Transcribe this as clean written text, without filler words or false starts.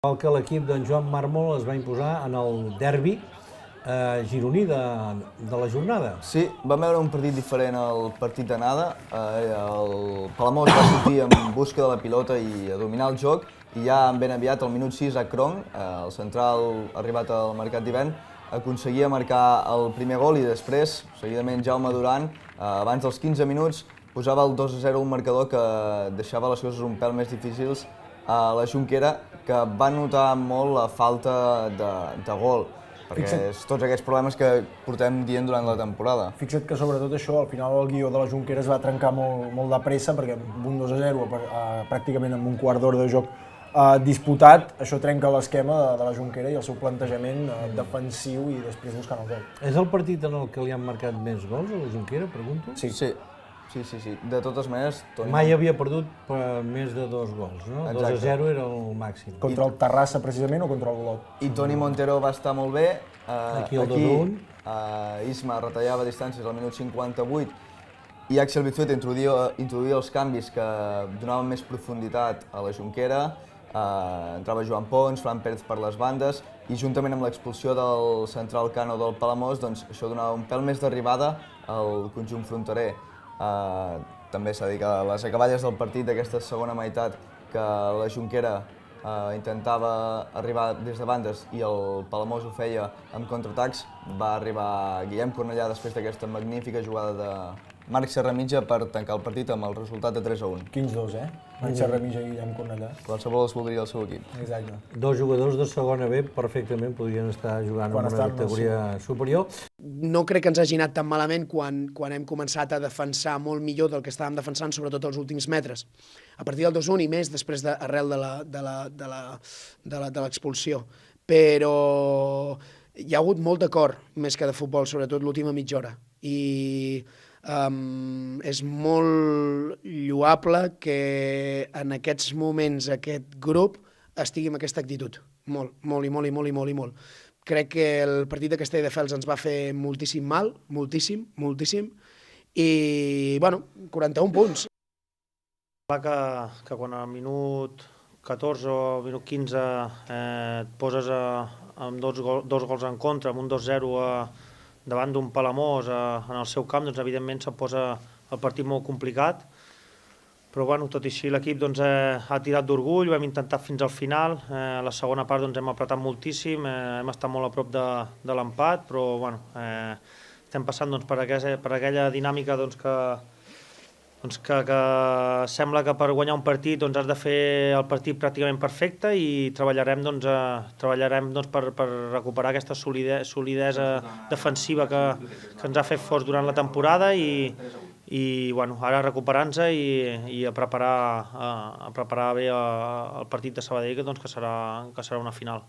Igual que l'equip d'en Joan Mármol es va imposar en el derbi gironí de la jornada. Sí, vam veure un partit diferent al partit d'anada. El Palamós va sortir en busca de la pilota i a dominar el joc, i ja ben aviat, al minut 6, a Kron, el central arribat al mercat d'hivern, aconseguia marcar el primer gol i després, seguidament, Jaume Duran, abans dels 15 minuts, posava el 2-0, un marcador que deixava les coses un pèl més difícils a la Jonquera, que va notar molt la falta de gol, perquè és tots aquests problemes que portem dient durant la temporada. Fixa't que sobretot això, al final el guió de la Jonquera es va trencar molt de pressa, perquè amb un 2-0, pràcticament amb un quart d'hora de joc disputat, això trenca l'esquema de la Jonquera i el seu plantejament defensiu i després buscant el gol. És el partit en el que li han marcat més gols a la Jonquera, pregunto? Sí. De totes maneres, Toni... Mai havia perdut per més de 2 gols, no? 2-0 era el màxim. Contra el Terrassa, precisament, o contra el Olot? I Toni Montero va estar molt bé. Aquí el 2-1. Isma retallava distàncies al minut 58 i Axel Bizueta introduïa els canvis que donaven més profunditat a la Jonquera. Entrava Joan Pons, Fran Pérez per les bandes i juntament amb l'expulsió del central Cano del Palamós, doncs això donava un pèl més d'arribada al conjunt fronterer. També s'ha de dir que les acaballes del partit d'aquesta segona meitat, que la Jonquera intentava arribar des de bandes i el Palamós ho feia amb contraatacs, va arribar Guillem Cornellà després d'aquesta magnífica jugada de Marc Serramitja per tancar el partit amb el resultat de 3-1. Quins dos, Marc Serramitja i Guillem Cornellà. Qualsevol els voldria el seu equip. Exacte. 2 jugadors de segona B perfectament podrien estar jugant en una categoria superior. No crec que ens hagi anat tan malament quan hem començat a defensar molt millor del que estàvem defensant, sobretot els últims metres. A partir del 2-1 i més després arrel de l'expulsió. Però hi ha hagut molt de cor, més que de futbol, sobretot l'última mitja hora. I és molt lloable que en aquests moments aquest grup estigui amb aquesta actitud. Molt. Crec que el partit de Castelldefels ens va fer moltíssim mal, moltíssim, i, bueno, 41 punts. Que quan al minut 14 o minut 15 et poses amb dos gols en contra, amb un 2-0 davant d'un Palamós en el seu camp, doncs evidentment se'n posa el partit molt complicat. Però bueno, tot i així l'equip ha tirat d'orgull, ho hem intentat fins al final. A la segona part hem apretat moltíssim, hem estat molt a prop de l'empat, però bueno, estem passant per aquella dinàmica que sembla que per guanyar un partit has de fer el partit pràcticament perfecte i treballarem per recuperar aquesta solidesa defensiva que ens ha fet forts durant la temporada i bueno, ara recuperar-nos i a preparar bé el partit de Sabadell, que serà una final.